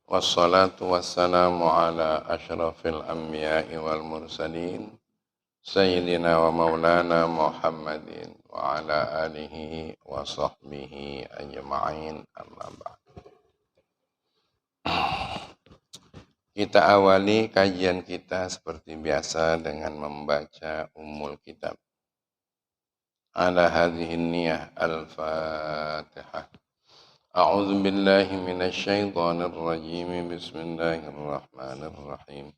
Wassalatu wassalamu ala ashrafil anbiya'i wal mursalin Sayyidina wa maulana Muhammadin wa ala alihi wa sahbihi ajma'in amma ba'd. Kita awali kajian kita seperti biasa dengan membaca Ummul Kitab. Ala hadhihi niyah al-Fatihah. A'udzu billahi minasy syaithanir rajim. Bismillahirrahmanirrahim.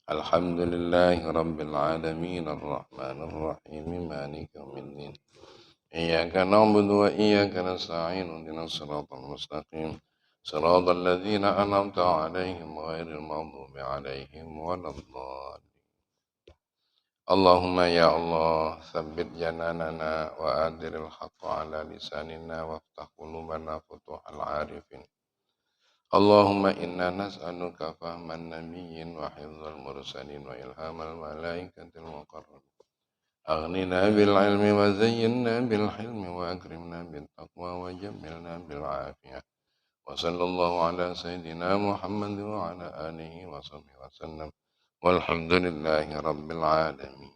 Alhamdulillahi rabbil alamin arrahmanir rahim maliki yaumiddin. Iyyaka na'budu wa iyyaka nasta'in ihdinas siratal mustaqim. Siratal ladzina an'amta 'alaihim ghairil maghdubi 'alaihim waladdallin. Allahumma ya Allah, tsabbit jananana wa adiril haqqa ala lisanina waftah qulubana futuhal arifin. Allahumma inna nas'aluka fahman nabiyyin wa hifdzal mursalin wa ilhamal malaikatil muqarrabin. Aghnina bil ilmi wa zayyinna bil hilmi wa akrimna bil taqwa wa jammilna bil afiyah. Wa sallallahu ala sayyidina Muhammad wa ala alihi wa sahbihi wa sallam. Walhamdulillahi rabbil alamin.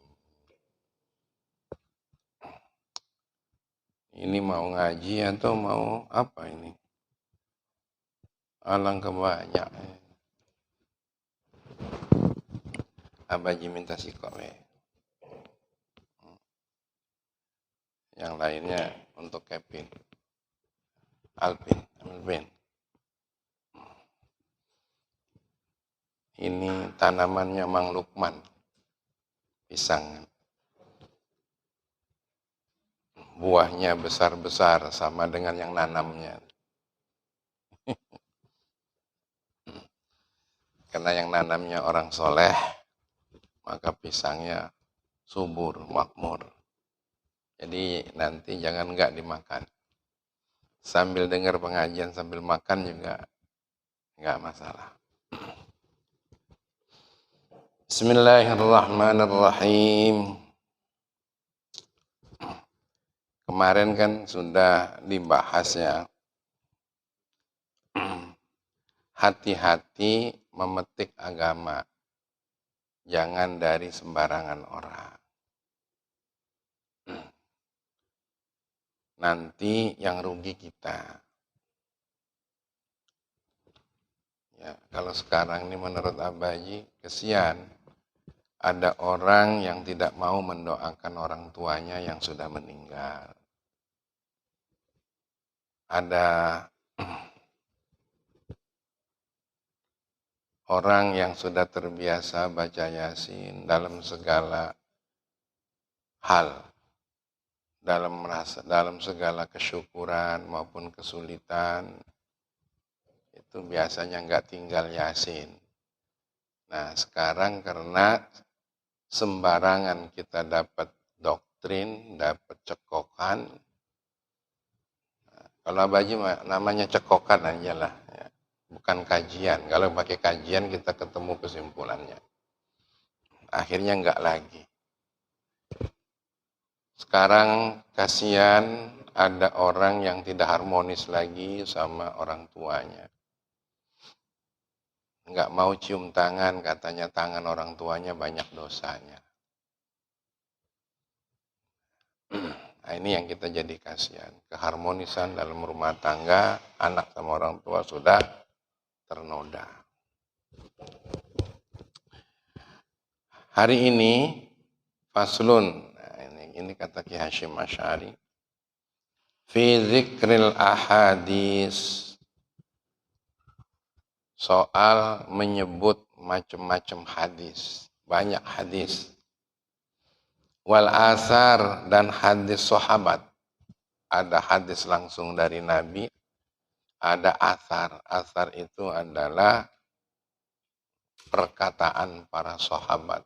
Ini mau ngaji atau mau apa ini? Alangkah banyak. Abaji minta sikap. Yang lainnya untuk Kevin. Alvin. Ini tanamannya Mang Lukman. Pisang. Buahnya besar-besar sama dengan yang nanamnya. Karena yang nanamnya orang soleh, maka pisangnya subur, makmur. Jadi nanti jangan enggak dimakan. Sambil dengar pengajian, sambil makan juga enggak masalah. Bismillahirrahmanirrahim. Kemarin kan sudah dibahas ya. Hati-hati memetik agama. Jangan dari sembarangan orang. Nanti yang rugi kita. Ya, kalau sekarang ini menurut Abaji, kesian. Ada orang yang tidak mau mendoakan orang tuanya yang sudah meninggal. Ada orang yang sudah terbiasa baca Yasin dalam segala hal, dalam segala kesyukuran maupun kesulitan, itu biasanya nggak tinggal Yasin. Nah, sekarang karena sembarangan kita dapat doktrin, dapat cekokan. Kalau Abaji namanya cekokan aja lah, ya. Bukan kajian. Kalau pakai kajian kita ketemu kesimpulannya. Akhirnya enggak lagi. Sekarang kasihan ada orang yang tidak harmonis lagi sama orang tuanya. Enggak mau cium tangan, katanya tangan orang tuanya banyak dosanya. Nah, ini yang kita jadi kasihan. Keharmonisan dalam rumah tangga, anak sama orang tua sudah ternoda. Hari ini, faslun, nah, ini kata Ki Hasyim Asy'ari, fi dzikril ahadis, soal menyebut macam-macam hadis, banyak hadis. Wal asar, dan hadis sahabat. Ada hadis langsung dari Nabi, ada asar. Asar itu adalah perkataan para sahabat.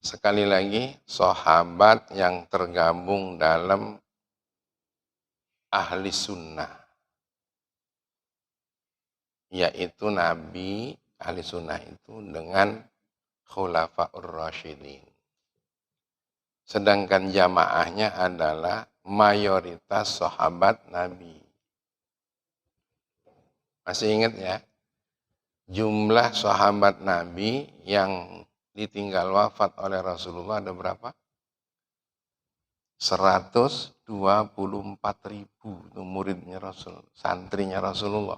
Sekali lagi, sahabat yang tergabung dalam ahli sunnah. Yaitu Nabi, ahli sunnah itu dengan khulafaur rasyidin. Sedangkan jamaahnya adalah mayoritas sahabat Nabi. Masih ingat ya? Jumlah sahabat Nabi yang ditinggal wafat oleh Rasulullah ada berapa? 124.000 itu muridnya Rasul, santrinya Rasulullah.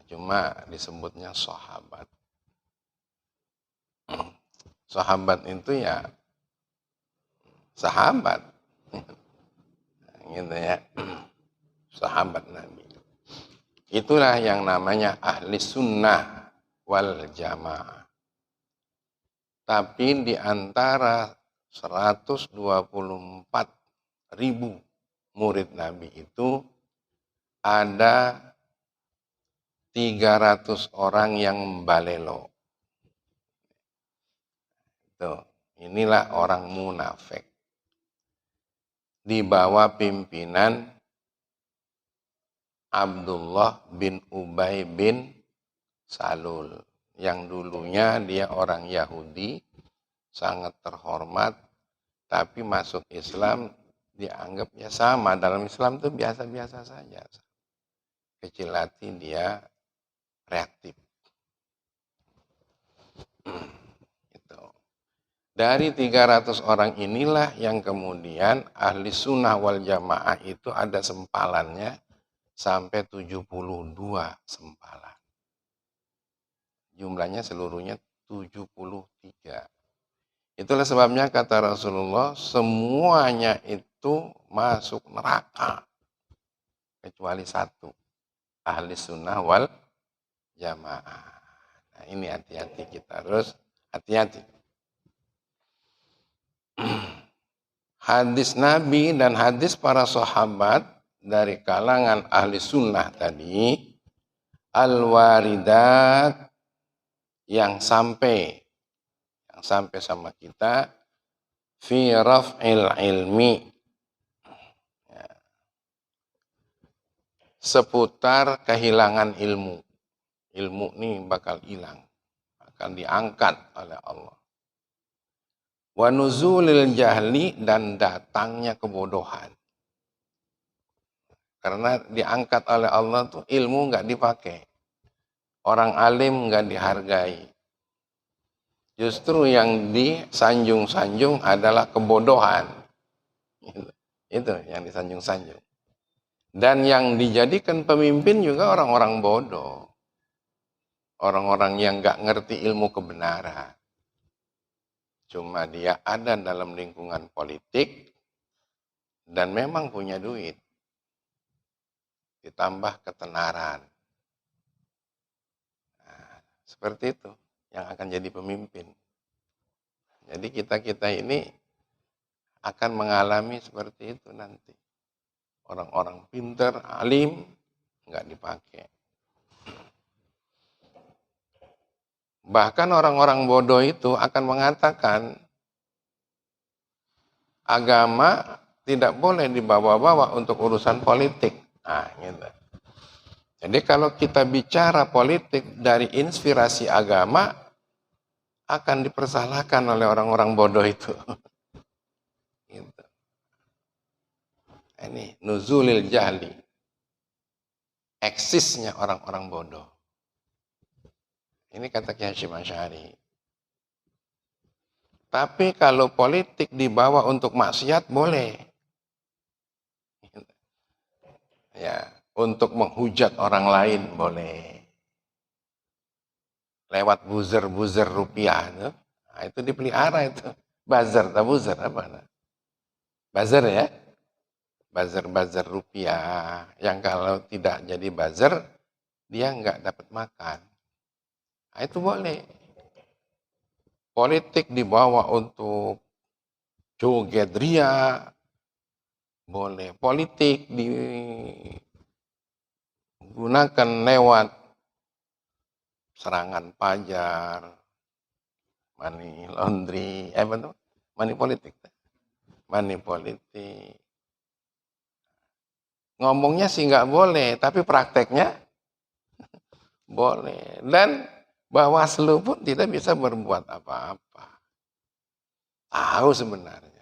Cuma disebutnya sahabat. Sahabat itu ya sahabat. Gitu ya. Sahabat Nabi. Itulah yang namanya ahli sunnah wal jamaah. Tapi di antara 124.000 murid Nabi itu ada 300 orang yang membalelo. Tuh, inilah orang munafik. Di bawah pimpinan Abdullah bin Ubay bin Salul. Yang dulunya dia orang Yahudi, sangat terhormat, tapi masuk Islam dianggapnya sama. Dalam Islam itu biasa-biasa saja. Kecil hati dia reaktif. Gitu. Dari 300 orang inilah yang kemudian ahli sunnah wal jamaah itu ada sempalannya sampai 72 sempalan. Jumlahnya seluruhnya 73. Itulah sebabnya kata Rasulullah, semuanya itu masuk neraka. Kecuali satu. Ahli sunnah wal jamaah. Nah, ini hati-hati, kita harus hati-hati. Hadis Nabi dan hadis para sahabat dari kalangan ahli sunnah tadi, al-waridat, yang sampai sama kita, fi raf'il ilmi, ya, seputar kehilangan ilmu. Ilmu ini bakal hilang, akan diangkat oleh Allah. Wa nuzulil jahli, dan datangnya kebodohan. Karena diangkat oleh Allah tuh ilmu nggak dipakai. Orang alim nggak dihargai. Justru yang disanjung-sanjung adalah kebodohan. Itu yang disanjung-sanjung. Dan yang dijadikan pemimpin juga orang-orang bodoh. Orang-orang yang nggak ngerti ilmu kebenaran. Cuma dia ada dalam lingkungan politik dan memang punya duit. Ditambah ketenaran. Nah, seperti itu yang akan jadi pemimpin. Jadi kita ini akan mengalami seperti itu nanti. Orang-orang pintar, alim, nggak dipakai. Bahkan orang-orang bodoh itu akan mengatakan agama tidak boleh dibawa-bawa untuk urusan politik. Nah, gitu. Jadi kalau kita bicara politik dari inspirasi agama, akan dipersalahkan oleh orang-orang bodoh itu. Gitu. Ini nuzulil jahli. Eksisnya orang-orang bodoh. Ini kata Kiai Hasyim Asy'ari. Tapi kalau politik dibawa untuk maksiat boleh. Ya, untuk menghujat orang lain boleh. Lewat buzzer rupiah itu. Nah, itu dipelihara itu. Buzzer, buzzer apa? Buzzer ya. Buzzer rupiah. Yang kalau tidak jadi buzzer, dia nggak dapat makan. Nah, itu boleh. Politik dibawa untuk joget ria, boleh. Politik digunakan lewat serangan pajar, money laundry, money politik. Money politik. Ngomongnya sih nggak boleh, tapi prakteknya boleh. Dan Bawaslu pun tidak bisa berbuat apa-apa. Tahu sebenarnya.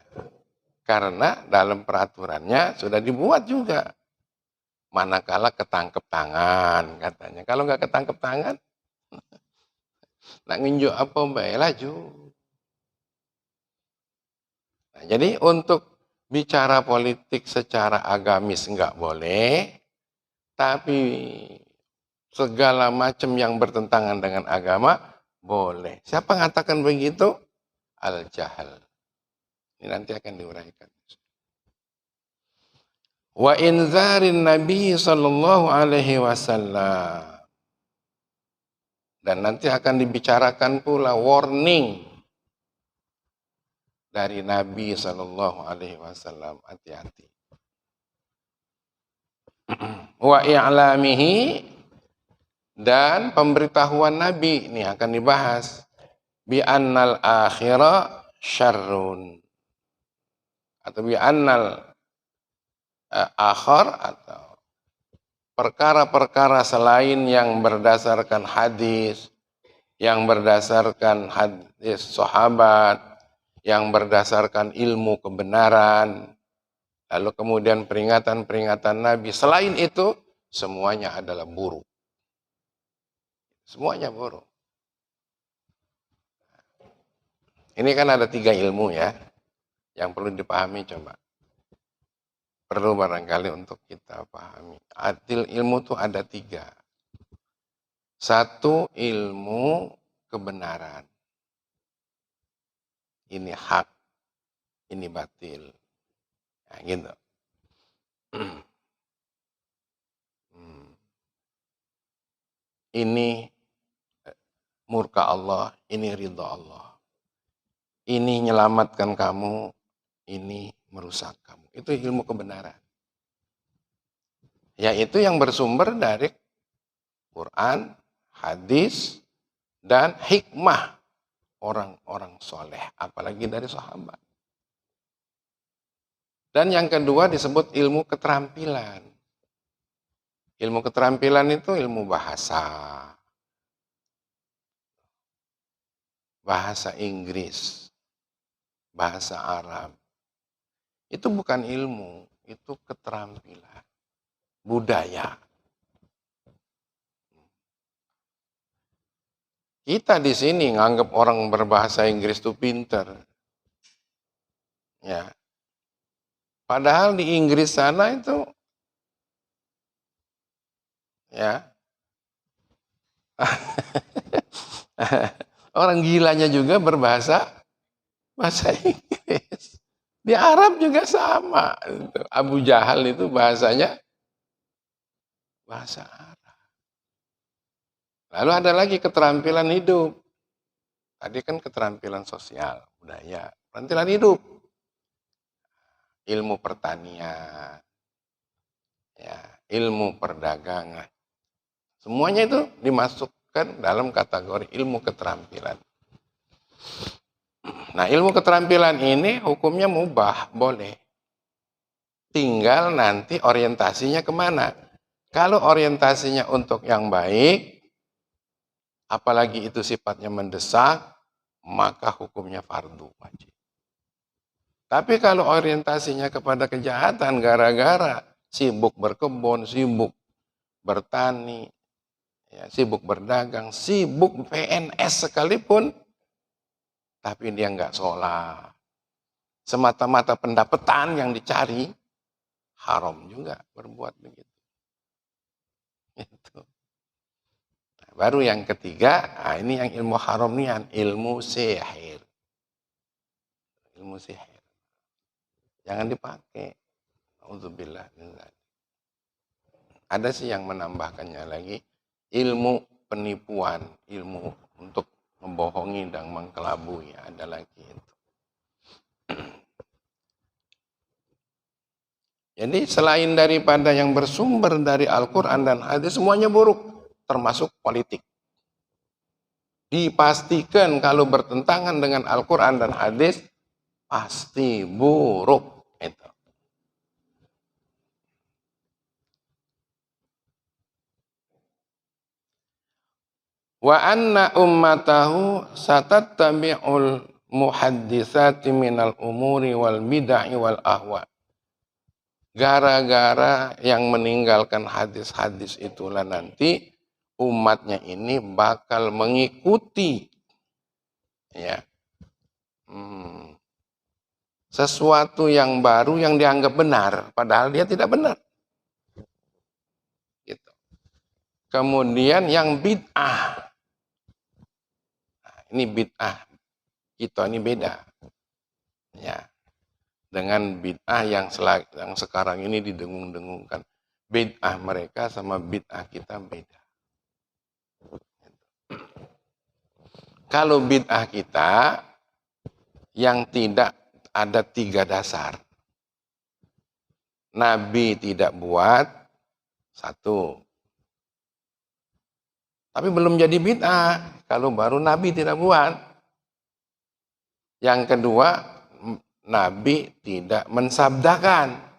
Karena dalam peraturannya sudah dibuat juga. Manakala ketangkep tangan katanya. Kalau nggak ketangkep tangan, Nak nginjuk apa bae laju. Nah, jadi untuk bicara politik secara agamis enggak boleh, tapi segala macam yang bertentangan dengan agama boleh. Siapa mengatakan begitu? Al-jahal. Ini nanti akan diuraikan. Wa inzarin Nabi sallallahu alaihi wasallam. Dan nanti akan dibicarakan pula warning dari Nabi sallallahu alaihi wasallam, hati-hati. Wa i'lamihi, dan pemberitahuan Nabi ini akan dibahas, bi annal akhirah syarrun, atau bi annal akhir, atau perkara-perkara selain yang berdasarkan hadis, yang berdasarkan hadis sahabat, yang berdasarkan ilmu kebenaran, lalu kemudian peringatan-peringatan Nabi, selain itu semuanya adalah buruk. Semuanya buruk. Ini kan ada 3 ilmu ya, yang perlu dipahami coba. Perlu barangkali untuk kita pahami. Ilmu itu ada 3. 1, ilmu kebenaran. Ini hak, ini batil. Nah, gitu. Ini murka Allah, ini ridha Allah. Ini menyelamatkan kamu, ini merusak kamu. Itu ilmu kebenaran. Yaitu yang bersumber dari Quran, hadis, dan hikmah orang-orang soleh, apalagi dari sahabat. Dan yang kedua disebut ilmu keterampilan. Ilmu keterampilan itu ilmu bahasa. Bahasa Inggris, bahasa Arab. Itu bukan ilmu, itu keterampilan. Budaya. Kita di sini nganggap orang berbahasa Inggris itu pinter. Ya. Padahal di Inggris sana itu ya orang gilanya juga berbahasa Inggris. Di Arab juga sama. Abu Jahal itu bahasanya bahasa Arab. Lalu ada lagi keterampilan hidup. Tadi kan keterampilan sosial, budaya. Keterampilan hidup. Ilmu pertanian. Ya, ilmu perdagangan. Semuanya itu dimasukkan dalam kategori ilmu keterampilan. Nah, ilmu keterampilan ini hukumnya mubah, boleh. Tinggal nanti orientasinya kemana. Kalau orientasinya untuk yang baik, apalagi itu sifatnya mendesak, maka hukumnya fardu wajib. Tapi kalau orientasinya kepada kejahatan gara-gara sibuk berkebun, sibuk bertani, ya, sibuk berdagang, sibuk PNS sekalipun, tapi dia nggak sholat, semata-mata pendapatan yang dicari, haram juga berbuat begitu. Itu. Nah, baru yang ketiga, ini yang ilmu haram nih, ilmu sihir. Ilmu sihir. Jangan dipakai. Auzubillah. Ada sih yang menambahkannya lagi, ilmu penipuan, ilmu untuk membohongi dan mengkelabui, ada lagi itu. Jadi selain daripada yang bersumber dari Al-Quran dan hadis, semuanya buruk, termasuk politik. Dipastikan kalau bertentangan dengan Al-Quran dan hadis, pasti buruk. Itu. Wa anna ummatahu satattabi'ul muhaddisati minal umuri wal bid'ah wal ahwa. Gara-gara yang meninggalkan hadis-hadis itulah nanti umatnya ini bakal mengikuti ya sesuatu yang baru yang dianggap benar, padahal dia tidak benar. Gitu. Kemudian yang bid'ah, nah, ini bid'ah kita ini beda, ya, dengan bid'ah yang sekarang ini didengung-dengungkan. Bid'ah mereka sama bid'ah kita beda. Kalau bid'ah kita yang tidak ada 3 dasar. Nabi tidak buat, 1. Tapi belum jadi bid'ah kalau baru Nabi tidak buat. Yang kedua, Nabi tidak mensabdakan.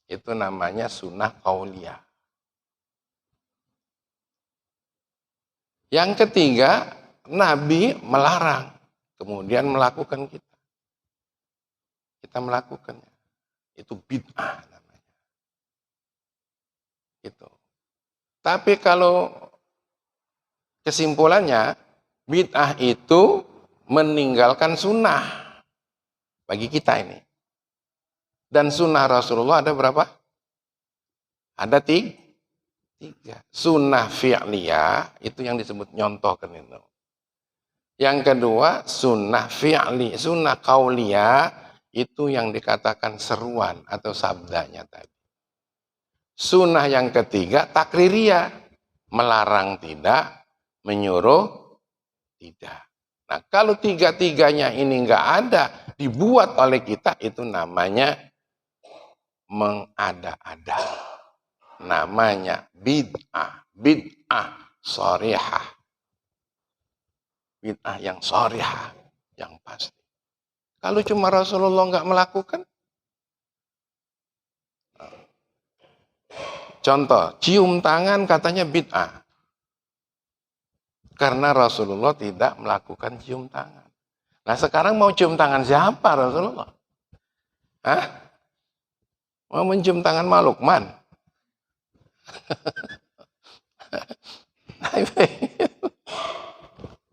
Itu namanya sunnah qauliyah. Yang ketiga, Nabi melarang, kemudian melakukan kita. Kita melakukannya. Itu bid'ah namanya. Itu. Tapi kalau kesimpulannya, bid'ah itu meninggalkan sunnah bagi kita ini. Dan sunnah Rasulullah ada berapa? Ada 3. Sunnah fi'liyah, itu yang disebut nyontohkan itu. Yang kedua, sunnah fi'li, sunnah qauliyah, itu yang dikatakan seruan atau sabdanya tadi. Sunnah yang ketiga, takririyah, melarang tidak, menyuruh tidak. Nah, kalau 3-3-nya ini enggak ada, dibuat oleh kita, itu namanya mengada-ada. Namanya bid'ah. Bid'ah sharihah. Bid'ah yang sharihah, yang pasti. Kalau cuma Rasulullah enggak melakukan, contoh, cium tangan katanya bid'ah. Karena Rasulullah tidak melakukan cium tangan. Nah, sekarang mau cium tangan siapa Rasulullah? Hah? Mau mencium tangan Lukman?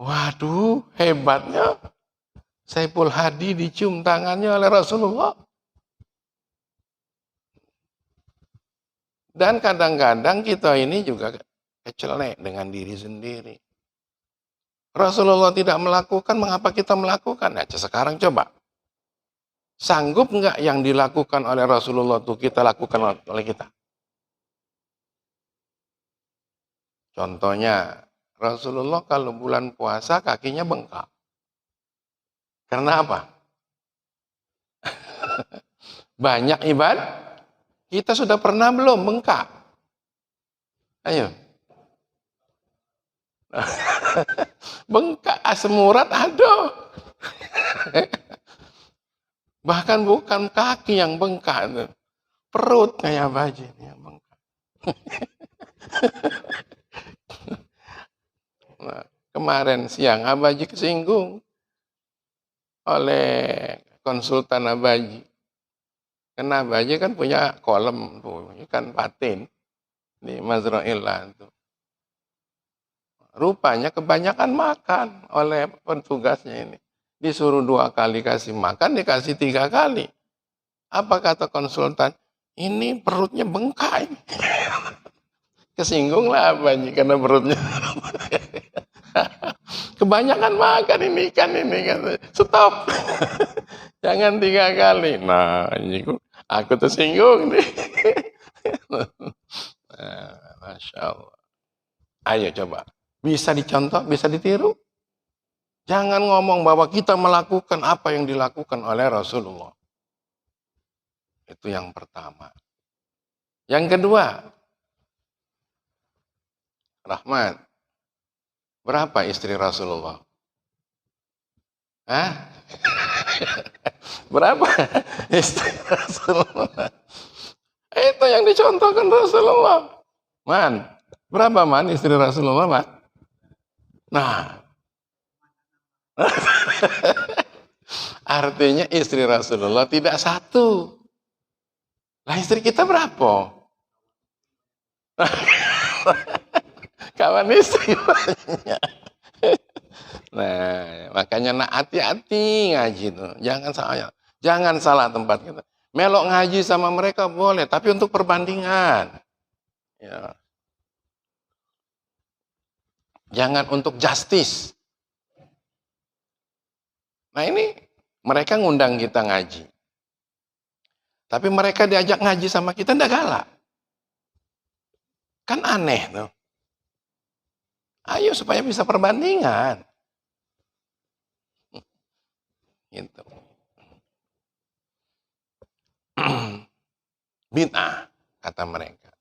Waduh, hebatnya Saiful Hadi dicium tangannya oleh Rasulullah. Dan kadang-kadang kita ini juga kecelek dengan diri sendiri. Rasulullah tidak melakukan, mengapa kita melakukan? Nah, sekarang coba. Sanggup enggak yang dilakukan oleh Rasulullah itu kita lakukan oleh kita? Contohnya, Rasulullah kalau bulan puasa kakinya bengkak. Karena apa? Banyak ibadah. Kita sudah pernah belum bengkak? Ayo. Bengkak asam urat ada. Bahkan bukan kaki yang bengkak, perut kayak baju yang bengkak. Nah, kemarin siang Abaji kesinggung oleh konsultan Abaji. Karena Abaji kan punya kolam tuh, ikan patin di Mazra'illah tuh. Rupanya kebanyakan makan oleh petugasnya ini. Disuruh 2 kali kasih makan, dikasih 3 kali. Apa kata konsultan? Ini perutnya bengkak ini. Kesinggung lah Abaji karena perutnya. Kebanyakan makan ini ikan ini kan. Stop. Jangan 3 kali. Nah, ini aku tersinggung nih. Masya Allah. Ayo coba. Bisa dicontoh, bisa ditiru. Jangan ngomong bahwa kita melakukan apa yang dilakukan oleh Rasulullah. Itu yang pertama. Yang kedua, Rahmat. Berapa istri Rasulullah? Hah? Berapa istri Rasulullah? Itu yang dicontohkan Rasulullah. Man, berapa man istri Rasulullah, man? Nah, artinya istri Rasulullah tidak 1. Lah istri kita berapa? Kawan istri banyak. Nah, makanya nak hati-hati ngaji itu. Jangan salah tempat kita. Melok ngaji sama mereka boleh, tapi untuk perbandingan. Ya. Jangan untuk justice. Nah ini mereka ngundang kita ngaji. Tapi mereka diajak ngaji sama kita enggak galak. Kan aneh tuh. Ayo supaya bisa perbandingan. Gitu. Bid'ah, kata mereka.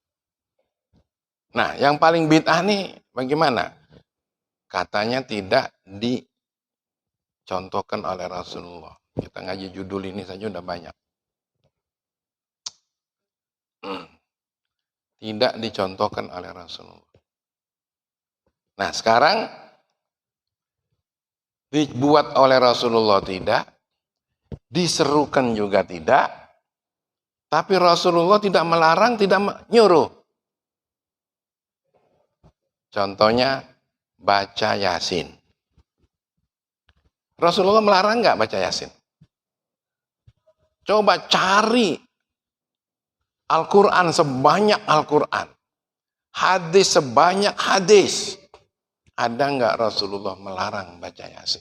Nah, yang paling bid'ah nih bagaimana? Katanya tidak dicontohkan oleh Rasulullah. Kita ngaji judul ini saja udah banyak. Tidak dicontohkan oleh Rasulullah. Nah, sekarang dibuat oleh Rasulullah tidak, diserukan juga tidak, tapi Rasulullah tidak melarang, tidak menyuruh. Contohnya, baca Yasin. Rasulullah melarang nggak baca Yasin? Coba cari Al-Quran sebanyak Al-Quran. Hadis sebanyak hadis. Ada nggak Rasulullah melarang baca Yasin?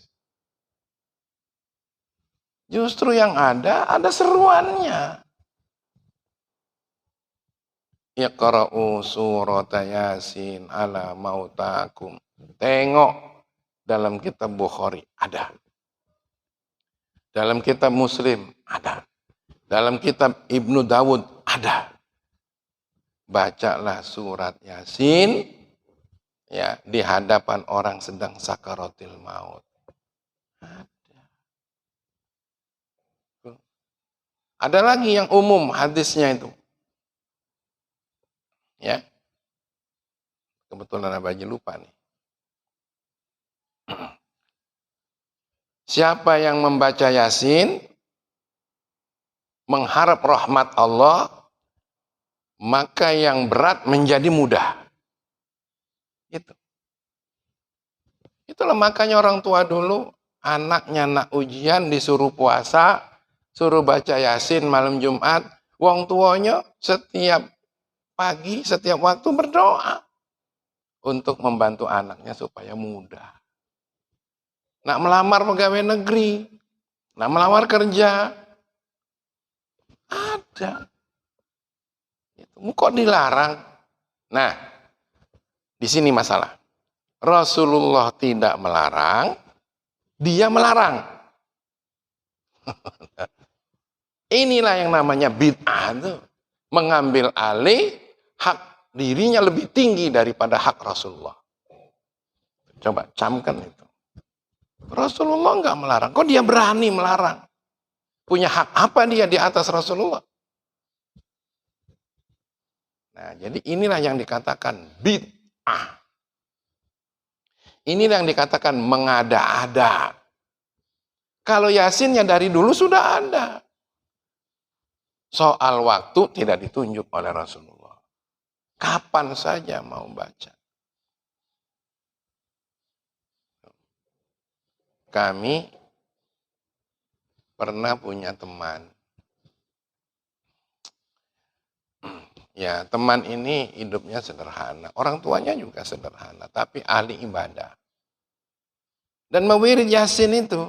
Justru yang ada seruannya. Iqra'u surat Yasin ala mautakum. Tengok dalam kitab Bukhari ada. Dalam kitab Muslim ada. Dalam kitab Ibnu Dawud ada. Bacalah surat Yasin ya di hadapan orang sedang sakaratil maut. Ada lagi yang umum hadisnya itu. Ya. Kebetulan Abaji lupa nih. Siapa yang membaca Yasin mengharap rahmat Allah, maka yang berat menjadi mudah. Gitu. Itulah makanya orang tua dulu, anaknya nak ujian disuruh puasa, suruh baca Yasin malam Jumat, wong tuanya setiap pagi, setiap waktu berdoa untuk membantu anaknya supaya mudah. Nak melamar pegawai negeri, nak melamar kerja, ada. Kok dilarang? Nah, di sini masalah. Rasulullah tidak melarang, dia melarang. Inilah yang namanya bid'ah tuh. Mengambil alih hak dirinya lebih tinggi daripada hak Rasulullah. Coba camkan itu. Rasulullah enggak melarang. Kok dia berani melarang? Punya hak apa dia di atas Rasulullah? Nah, jadi inilah yang dikatakan bid'ah. Inilah yang dikatakan mengada-ada. Kalau Yasinnya dari dulu sudah ada. Soal waktu tidak ditunjuk oleh Rasulullah. Kapan saja mau baca. Kami pernah punya teman. Ya, teman ini hidupnya sederhana. Orang tuanya juga sederhana, tapi ahli ibadah. Dan mewirid Yasin itu.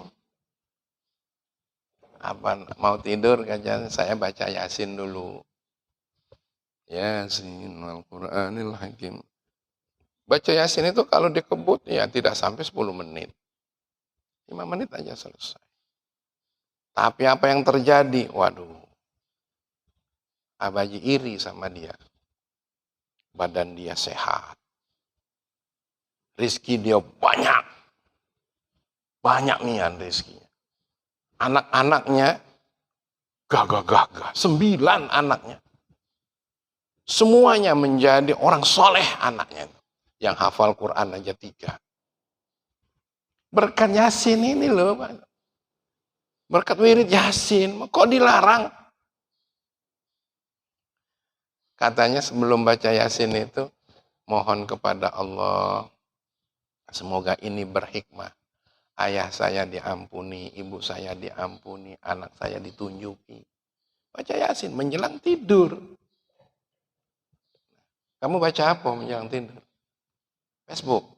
Apa mau tidur kajian saya baca Yasin dulu. Yasin Al-Qur'anil Hakim. Baca Yasin itu kalau dikebut ya tidak sampai 10 menit. 5 menit aja selesai. Tapi apa yang terjadi? Waduh. Abaji iri sama dia. Badan dia sehat. Rizki dia banyak. Banyak nian rizkinya. Anak-anaknya gagah-gagah. 9 anaknya. Semuanya menjadi orang soleh anaknya. Yang hafal Quran aja 3. Berkat Yasin ini loh. Berkat wirid Yasin. Kok dilarang? Katanya sebelum baca Yasin itu mohon kepada Allah, semoga ini berhikmah. Ayah saya diampuni, ibu saya diampuni, anak saya ditunjuki. Baca Yasin menjelang tidur. Kamu baca apa menjelang tidur? Facebook.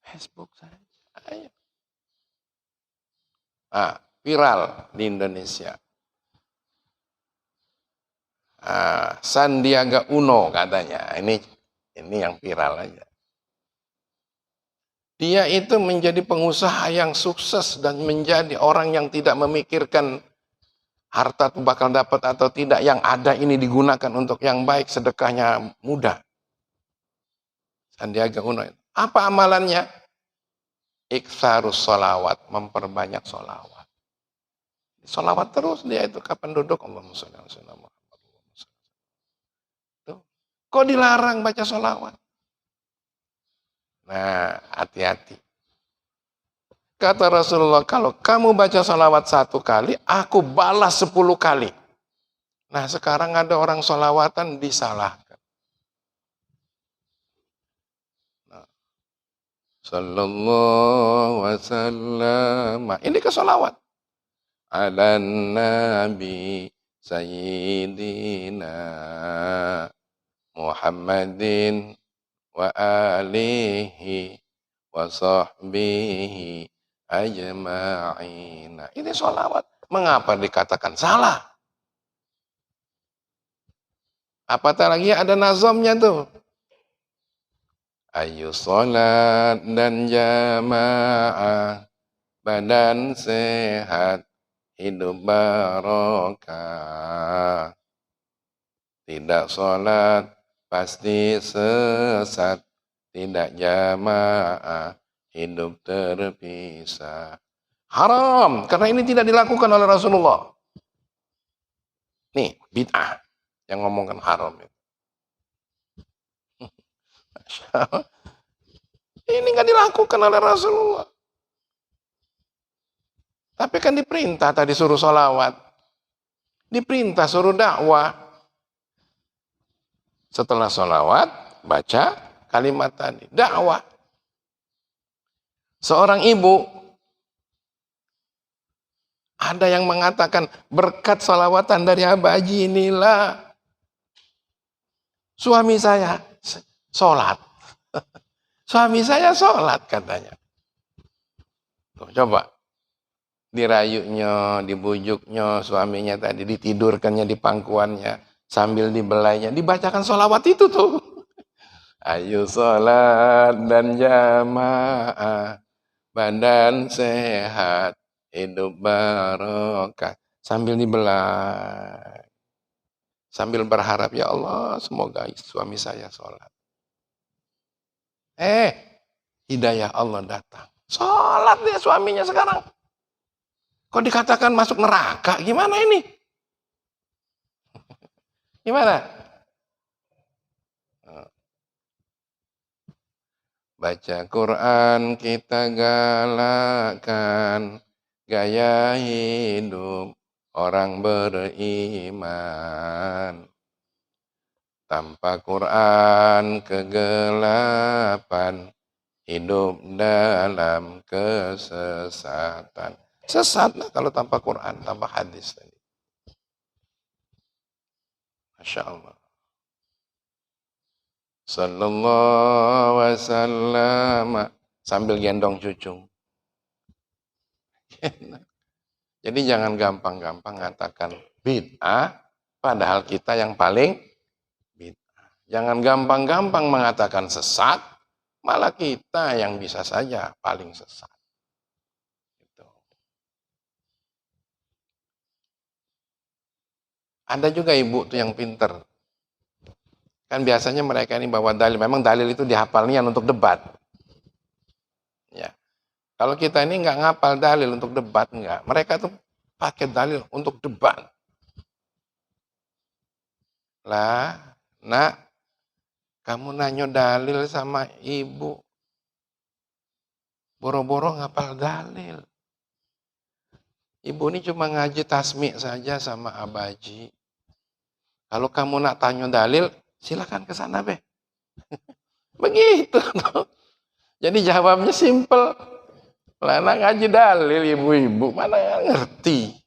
Facebook saja. Ayo. Viral di Indonesia. Sandiaga Uno katanya. Ini yang viral aja. Dia itu menjadi pengusaha yang sukses dan menjadi orang yang tidak memikirkan harta itu bakal dapat atau tidak. Yang ada ini digunakan untuk yang baik, sedekahnya mudah. Sandiaga Uno. Apa amalannya? Iksarus sholawat, memperbanyak sholawat. Sholawat terus dia itu kapan duduk. Allahumma sholli ala sayyidina Muhammad. Tuh. Kok dilarang baca sholawat? Nah, hati-hati. Kata Rasulullah, kalau kamu baca sholawat 1 kali, aku balas 10 kali. Nah, sekarang ada orang sholawatan disalahkan. Nah, sallallahu wasallam. Ini ke sholawat. Ala nabi sayyidina Muhammadin wa alihi wa sahbihi ajma'ina. Ini sholawat. Mengapa dikatakan salah? Apatah lagi ada nazamnya tuh. Ayu sholat dan jamaah, badan sehat, hidup barokah. Tidak sholat pasti sesat, tidak jamaah, hidup terpisah. Haram, karena ini tidak dilakukan oleh Rasulullah. Nih, bid'ah yang ngomongkan haram. Ini nggak dilakukan oleh Rasulullah. Tapi kan diperintah tadi suruh sholawat. Diperintah suruh dakwah. Setelah sholawat, baca kalimat tadi. Dakwah. Seorang ibu, ada yang mengatakan, berkat sholawatan dari Abah Haji inilah suami saya sholat. Suami saya sholat katanya. Tuh, coba. Dirayunya, dibujuknya, suaminya tadi ditidurkannya di pangkuannya. Sambil dibelainya, dibacakan sholawat itu tuh. Ayo sholat dan jamaah, badan sehat, hidup barokah. Sambil dibelai. Sambil berharap, ya Allah semoga suami saya sholat. Hidayah Allah datang. Sholat dia suaminya sekarang. Kok dikatakan masuk neraka? Gimana ini? Gimana? Baca Quran kita galakkan, gaya hidup orang beriman. Tanpa Quran kegelapan, hidup dalam kesesatan. Sesat lah kalau tanpa Quran, tanpa hadis tadi. Masya Allah. Sallallahu wasallam. Sambil gendong cucu. Jadi jangan gampang-gampang mengatakan bid'ah, padahal kita yang paling bid'ah. Jangan gampang-gampang mengatakan sesat, malah kita yang bisa saja paling sesat. Gitu. Ada juga ibu tuh yang pinter. Kan biasanya mereka ini bawa dalil. Memang dalil itu dihafalnya untuk debat. Ya. Kalau kita ini nggak ngapal dalil untuk debat, nggak. Mereka tuh pakai dalil untuk debat. Lah, nak, kamu nanya dalil sama ibu. Boro-boro ngapal dalil. Ibu ini cuma ngaji tasmi' saja sama Abaji. Kalau kamu nak tanya dalil, silakan ke sana, Be. Begitu. Jadi jawabnya simple. Lah nak ngaji dalil ibu-ibu, mana ngerti.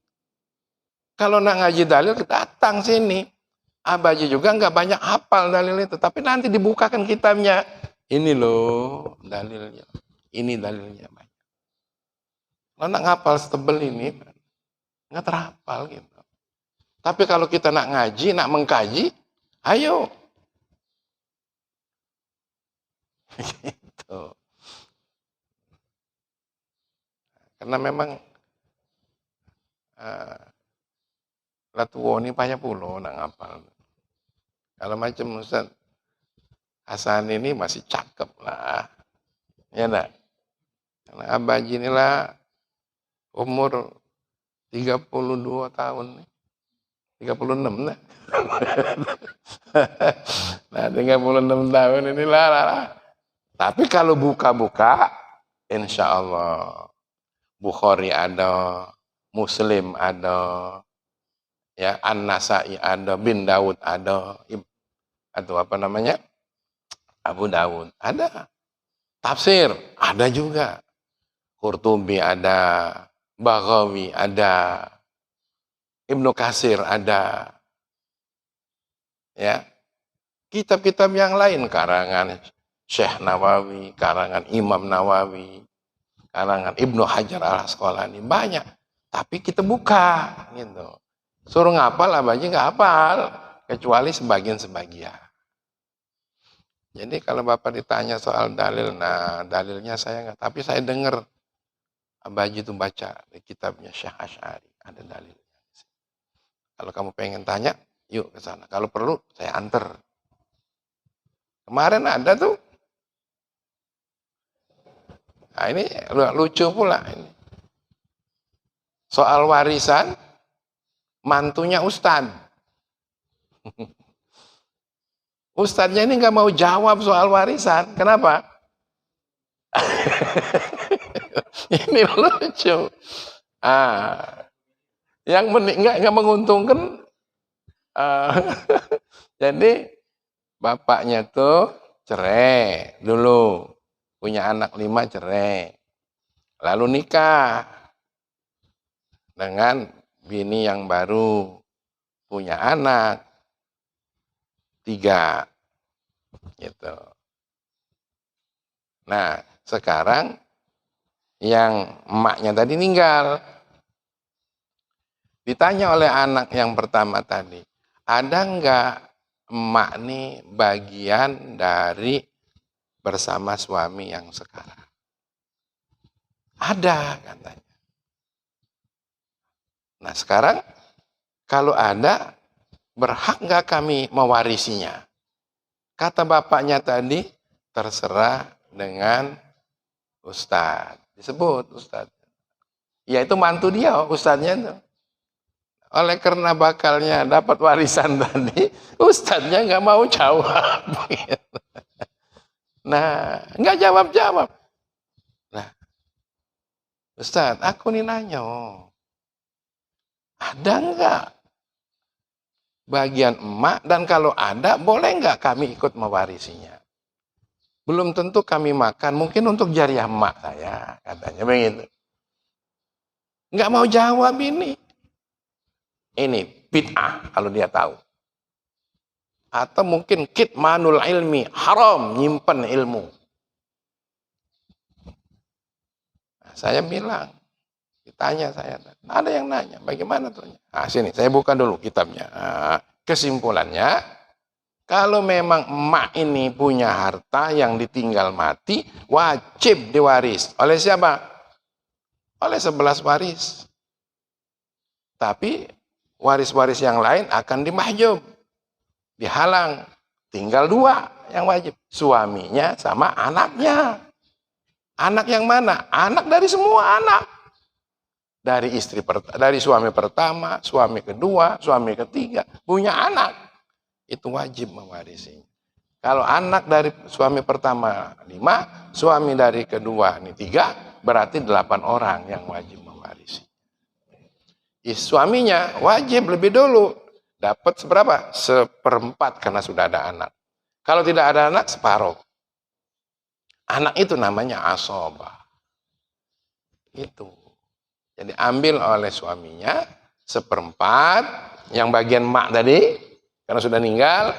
Kalau nak ngaji dalil, datang sini. Abaji juga nggak banyak hafal dalil itu, tapi nanti dibukakan kitabnya. Ini loh dalilnya. Ini dalilnya. Kalau nak ngapal setebel ini, nggak terhafal gitu. Tapi kalau kita nak ngaji, nak mengkaji, ayo. Gitu. Karena memang latuwo ini banyak pulau nak ngapal. Kalau macam Ustaz Hasan ini masih cakep lah. Ya enggak? Karena Abaji inilah umur 32 tahun nih. 36 lah. Nah 36 tahun inilah. Tapi kalau buka-buka, insya Allah Bukhari ada, Muslim ada, ya An-Nasai ada, bin Daud ada, atau apa namanya, Abu Daud ada, tafsir ada juga, Qurtubi ada, Baghawi ada, Ibnu Katsir ada, ya kitab-kitab yang lain karangan Syekh Nawawi, karangan Imam Nawawi, karangan Ibnu Hajar Al-Asqalani banyak, tapi kita buka gitu. Suruh ngapal Abaji nggak hafal kecuali sebagian-sebagian. Jadi kalau Bapak ditanya soal dalil, nah dalilnya saya nggak, tapi saya dengar Abaji itu baca di kitabnya Syekh Asy'ari ada dalilnya. Kalau kamu pengen tanya, yuk ke sana. Kalau perlu saya antar. Kemarin ada tuh. Nah ini lucu pula ini. Soal warisan, mantunya Ustadz. Ustadznya ini nggak mau jawab soal warisan. Kenapa? Ini lucu. Yang nggak menguntungkan. Jadi bapaknya tuh cerai dulu. Punya anak 5 cerai. Lalu nikah dengan bini yang baru. Punya anak 3. Gitu. Nah, sekarang yang emaknya tadi meninggal. Ditanya oleh anak yang pertama tadi, ada enggak emak nih bagian dari bersama suami yang sekarang? Ada katanya. Nah sekarang kalau ada, berhak nggak kami mewarisinya? Kata bapaknya tadi, terserah dengan Ustadz. Disebut Ustadz. Ya itu mantu dia, Ustadznya itu. Oleh karena bakalnya dapat warisan tadi, Ustadznya nggak mau jawab. Nah, nggak jawab-jawab. Nah, Ustadz, aku nih nanya, ada nggak bagian emak, dan kalau ada, boleh nggak kami ikut mewarisinya? Belum tentu kami makan, mungkin untuk jariah emak saya, katanya begitu. Nggak mau jawab ini. Ini bid'ah kalau dia tahu. Atau mungkin kitmanul ilmi, haram nyimpen ilmu. Nah, saya bilang, ditanya saya, ada yang nanya, bagaimana tuh? Nah, sini, saya buka dulu kitabnya. Nah, kesimpulannya, kalau memang emak ini punya harta yang ditinggal mati, wajib diwaris. Oleh siapa? Oleh 11 waris. Tapi waris-waris yang lain akan dimahjub. Dihalang, tinggal 2 yang wajib, suaminya sama anaknya. Anak yang mana? Anak dari semua anak, dari dari suami pertama, suami kedua, suami ketiga, punya anak, itu wajib mewarisinya. Kalau anak dari suami pertama 5, suami dari kedua ini 3, berarti 8 orang yang wajib mewarisi. Suaminya wajib lebih dulu dapat seberapa? Seperempat karena sudah ada anak. Kalau tidak ada anak, separuh. Anak itu namanya asobah. Itu. Jadi ambil oleh suaminya seperempat, yang bagian mak tadi, karena sudah meninggal,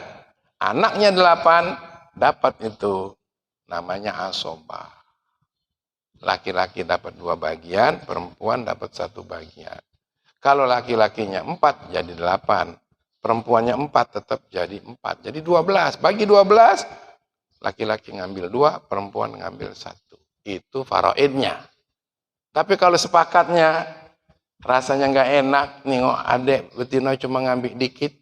anaknya 8, dapat itu. Namanya asobah. Laki-laki dapat 2 bagian, perempuan dapat 1 bagian. Kalau laki-lakinya 4, jadi 8. Perempuannya 4, tetap jadi 4. Jadi 12. Bagi 12, laki-laki ngambil 2, perempuan ngambil 1. Itu faraidnya. Tapi kalau sepakatnya rasanya nggak enak, nengok adek betina cuma ngambil dikit,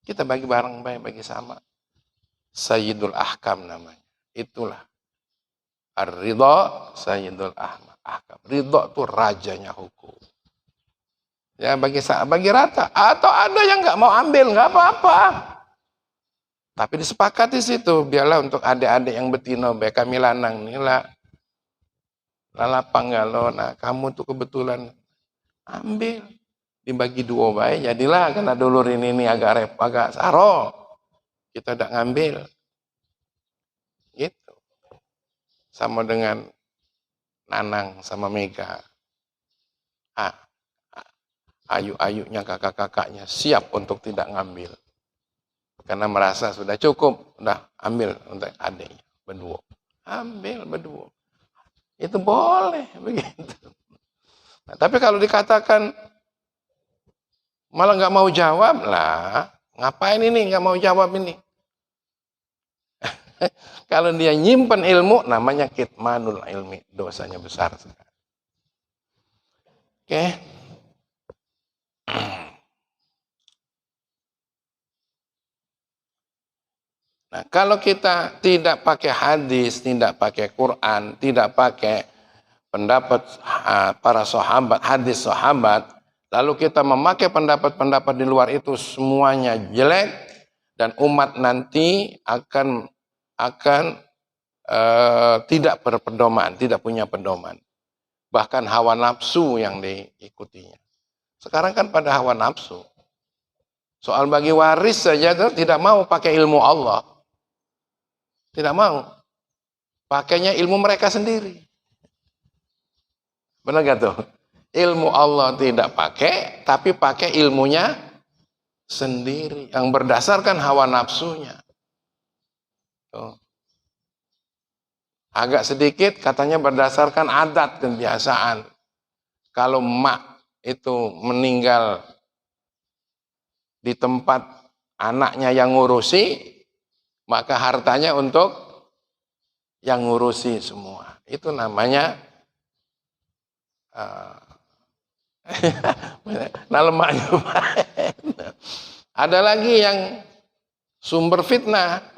kita bagi bareng, bagi sama. Sayyidul Ahkam namanya. Itulah. Ar-ridha Sayyidul Ahkam. Ridha itu rajanya hukum. Ya bagi rata. Atau ada yang nggak mau ambil, nggak apa-apa. Tapi disepakati situ, biarlah untuk adik-adik yang betino, baik kami lanang nila, lalapang galo, nah kamu tuh kebetulan ambil, dibagi 2 baik, jadilah karena dulur ini agak saro, kita udah ngambil, gitu. Sama dengan Nanang sama Mega, ayu-ayunya kakak-kakaknya siap untuk tidak ngambil. Karena merasa sudah cukup, udah ambil untuk adiknya berdua. Ambil berdua. Itu boleh begitu. Nah, tapi kalau dikatakan malah nggak mau jawab lah, ngapain ini nggak mau jawab ini? Kalau dia nyimpen ilmu, namanya kitmanul ilmi, dosanya besar sekali. Oke. Nah, kalau kita tidak pakai hadis, tidak pakai Quran, tidak pakai pendapat para sahabat, hadis sahabat, lalu kita memakai pendapat-pendapat di luar itu, semuanya jelek, dan umat nanti akan tidak berpedoman, tidak punya pedoman. Bahkan hawa nafsu yang diikutinya. Sekarang kan pada hawa nafsu. Soal bagi waris saja tidak mau pakai ilmu Allah. Tidak mau. Pakainya ilmu mereka sendiri. Benar gak tuh? Ilmu Allah tidak pakai, tapi pakai ilmunya sendiri. Yang berdasarkan hawa nafsunya. Tuh. Agak sedikit katanya berdasarkan adat kebiasaan. Kalau emak itu meninggal di tempat anaknya yang ngurusi, maka hartanya untuk yang ngurusi semua. Itu namanya nah lemaknya. Ada lagi yang sumber fitnah.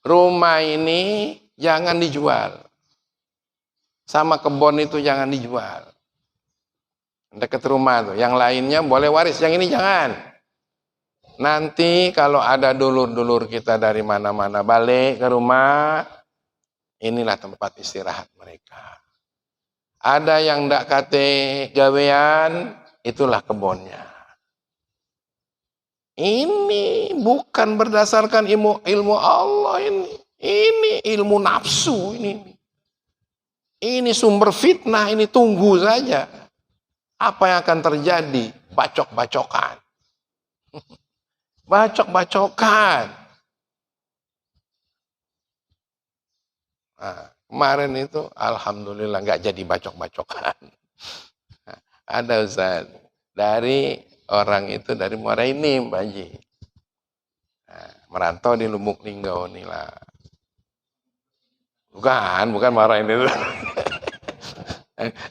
Rumah ini jangan dijual. Sama kebun itu jangan dijual. Dekat rumah tuh. Yang lainnya boleh waris, yang ini jangan. Nanti kalau ada dulur-dulur kita dari mana-mana balik ke rumah, inilah tempat istirahat mereka. Ada yang ndak kate gawean, itulah kebunnya. Ini bukan berdasarkan ilmu Allah ini. Ini ilmu nafsu ini. Ini sumber fitnah, ini tunggu saja. Apa yang akan terjadi? Bacok-bacokan. Bacok-bacokan. Nah, kemarin itu alhamdulillah nggak jadi bacok-bacokan. Nah, ada Ustaz dari orang itu dari Muara ini Mbak Haji. Nah, merantau di Lubuk Linggau nih lah. Bukan Muara ini.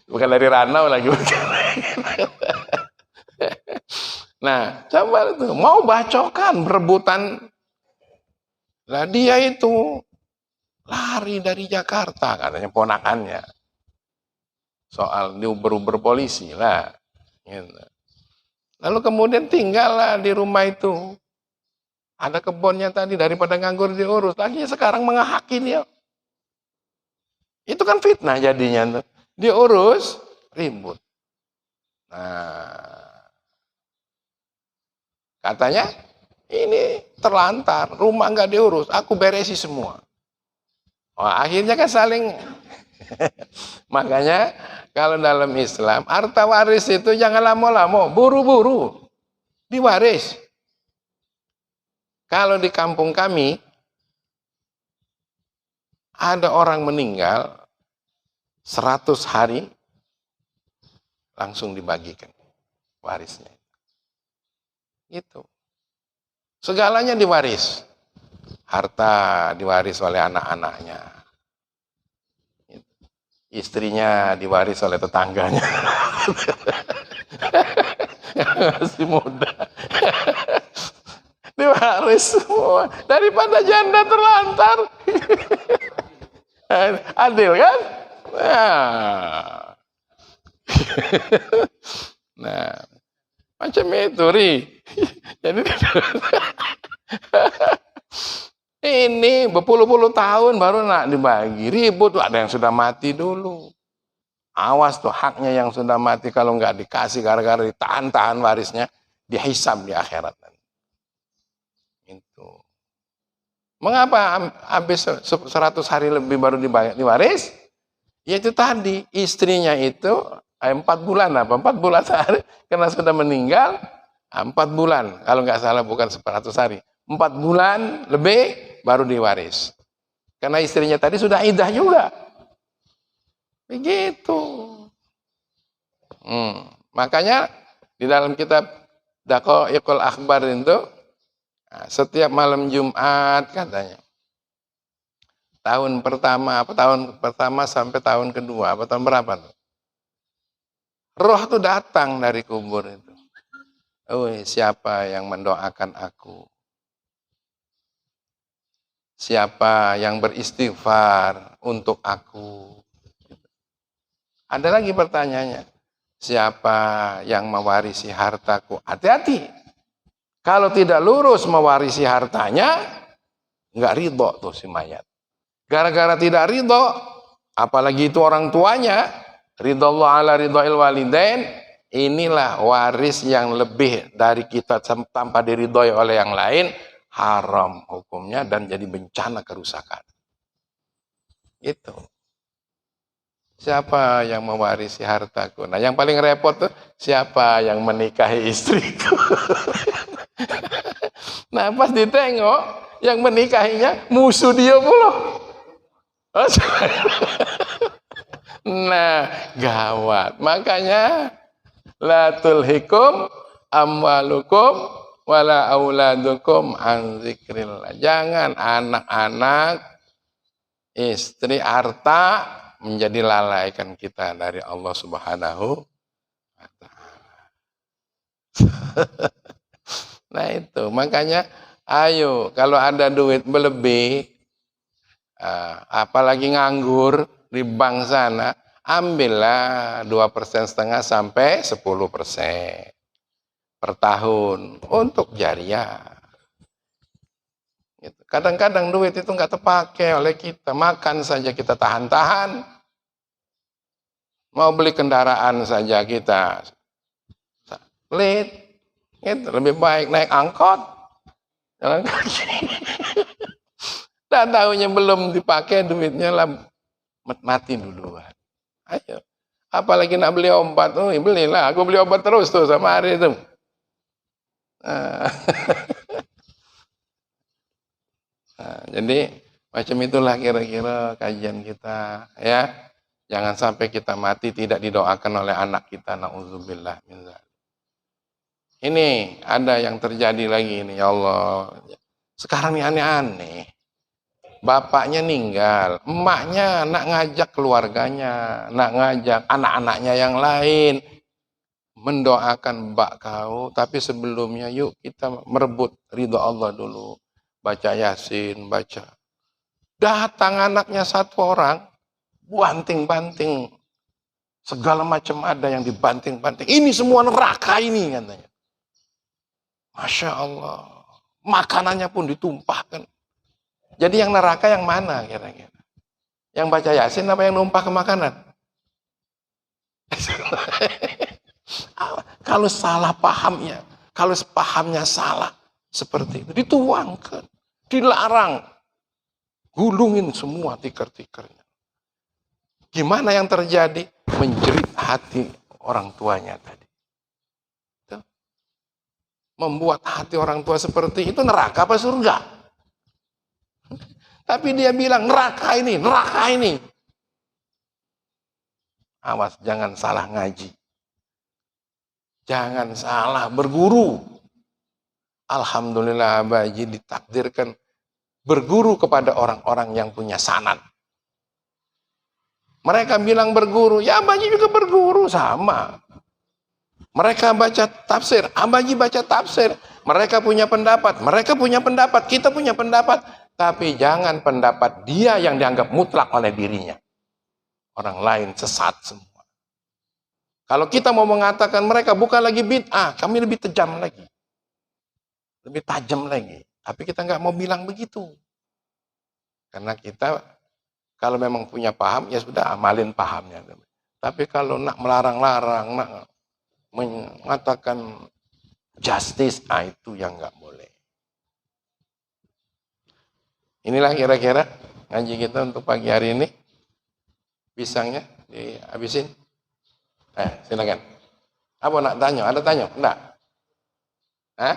Bukan dari Ranau lagi. Nah, coba itu mau bacokan berebutan. Lah dia itu lari dari Jakarta katanya ponakannya. Soal diuber-uber polisi lah. Gitu. Lalu kemudian tinggallah di rumah itu. Ada kebunnya tadi, daripada nganggur diurus. Lagi sekarang mengahaki dia. Itu kan fitnah jadinya tuh. Diurus, ribut. Nah, katanya Ini terlantar, rumah nggak diurus, aku beresi semua. Wah, akhirnya kan saling. Makanya kalau dalam Islam, harta waris itu jangan lama-lama, buru-buru diwaris. Kalau di kampung kami, ada orang meninggal 100 hari langsung dibagikan warisnya. Itu. Segalanya diwaris. Harta diwaris oleh anak-anaknya. Istrinya diwaris oleh tetangganya. Masih muda. Diwaris semua. Daripada janda terlantar. Adil kan? Nah, macam itu, Ri. Jadi ini berpuluh-puluh tahun baru nak dibagi. Ribut, ada yang sudah mati dulu. Awas tuh haknya yang sudah mati kalau nggak dikasih gara-gara ditahan-tahan warisnya, dihisab di akhirat. Itu. Mengapa habis 100 hari lebih baru diwaris? Ya itu tadi, istrinya itu 4 bulan apa? 4 bulan sehari karena sudah meninggal. 4 bulan, kalau nggak salah bukan 100 hari. 4 bulan lebih baru diwaris. Karena istrinya tadi sudah iddah juga. Begitu. Makanya di dalam kitab Daqaiqul Akhbar itu, setiap malam Jumat katanya, tahun pertama sampai tahun kedua, apa tahun berapa tuh? Roh tuh datang dari kubur itu. Oh, siapa yang mendoakan aku? Siapa yang beristighfar untuk aku? Ada lagi pertanyaannya. Siapa yang mewarisi hartaku? Hati-hati. Kalau tidak lurus mewarisi hartanya, nggak ridho tuh si mayat. Gara-gara tidak ridho, apalagi itu orang tuanya, ridho Allah ala ridhoil walidain, inilah waris yang lebih dari kita tanpa diridhoi oleh yang lain, haram hukumnya dan jadi bencana kerusakan. Itu. Siapa yang mewarisi hartaku? Nah, yang paling repot tuh siapa yang menikahi istriku? Nah, pas ditengok yang menikahinya musuh dia pula. Nah, gawat. Makanya la tulhikum amwalukum wala auladukum an zikrillah. Jangan anak-anak, istri, harta menjadi lalaikan kita dari Allah Subhanahu wa ta'ala. Nah itu, makanya ayo kalau ada duit berlebih, apalagi nganggur di bank sana, ambillah 2,5% sampai 10% per tahun untuk jariah. Kadang-kadang duit itu nggak terpakai oleh kita, makan saja kita tahan-tahan, mau beli kendaraan saja kita late, gitu. Lebih baik naik angkot, jalan kaki. Dan tahunya belum dipakai duitnya lah mati duluan. Ayo, apalagi nak beli obat, belilah. Aku beli obat terus tuh sama hari itu. Jadi macam itulah kira-kira kajian kita, ya. Jangan sampai kita mati tidak didoakan oleh anak kita, na'udzubillah min dzalik. Ini ada yang terjadi lagi ini, ya Allah. Sekarang ini aneh-aneh. Bapaknya meninggal, emaknya nak ngajak keluarganya, nak ngajak anak-anaknya yang lain mendoakan mbak kau, tapi sebelumnya yuk kita merebut ridho Allah dulu. Baca Yasin, baca. Datang anaknya satu orang, banting-banting. Segala macam ada yang dibanting-banting. Ini semua neraka ini katanya. Masya Allah. Makanannya pun ditumpahkan. Jadi yang neraka yang mana kira-kira? Yang baca Yasin apa yang numpah ke makanan? Kalau salah pahamnya, kalau pahamnya salah, seperti itu. Dituangkan, dilarang. Gulungin semua tikar-tikarnya. Gimana yang terjadi? Menjerit hati orang tuanya tadi. Itu. Membuat hati orang tua seperti itu neraka apa surga? Tapi dia bilang neraka ini, neraka ini. Awas, jangan salah ngaji. Jangan salah berguru. Alhamdulillah Abah Haji ditakdirkan berguru kepada orang-orang yang punya sanad. Mereka bilang berguru, ya Abah Haji juga berguru, sama. Mereka baca tafsir, Abah Haji baca tafsir. Mereka punya pendapat, kita punya pendapat. Tapi jangan pendapat dia yang dianggap mutlak oleh dirinya. Orang lain sesat semua. Kalau kita mau mengatakan mereka bukan lagi bid'ah, kami lebih tajam lagi. Lebih tajam lagi. Tapi kita nggak mau bilang begitu. Karena kita kalau memang punya paham, ya sudah amalin pahamnya. Tapi kalau nak melarang-larang, nak mengatakan justice, itu yang nggak boleh. Inilah kira-kira ngaji kita untuk pagi hari ini. Pisangnya dihabisin. Silakan. Apa nak tanya? Ada tanya? Enggak? Hah?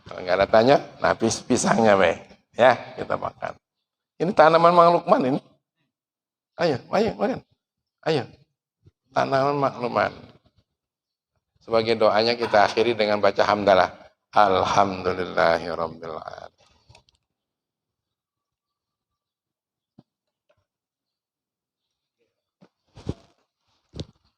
Kalau nggak ada tanya, nah pisangnya ya kita makan. Ini tanaman Mang Lukman ini. Ayo makan. Ayo. Tanaman Mang Lukman. Sebagai doanya kita akhiri dengan baca hamdalah. Alhamdulillahirabbil alamin.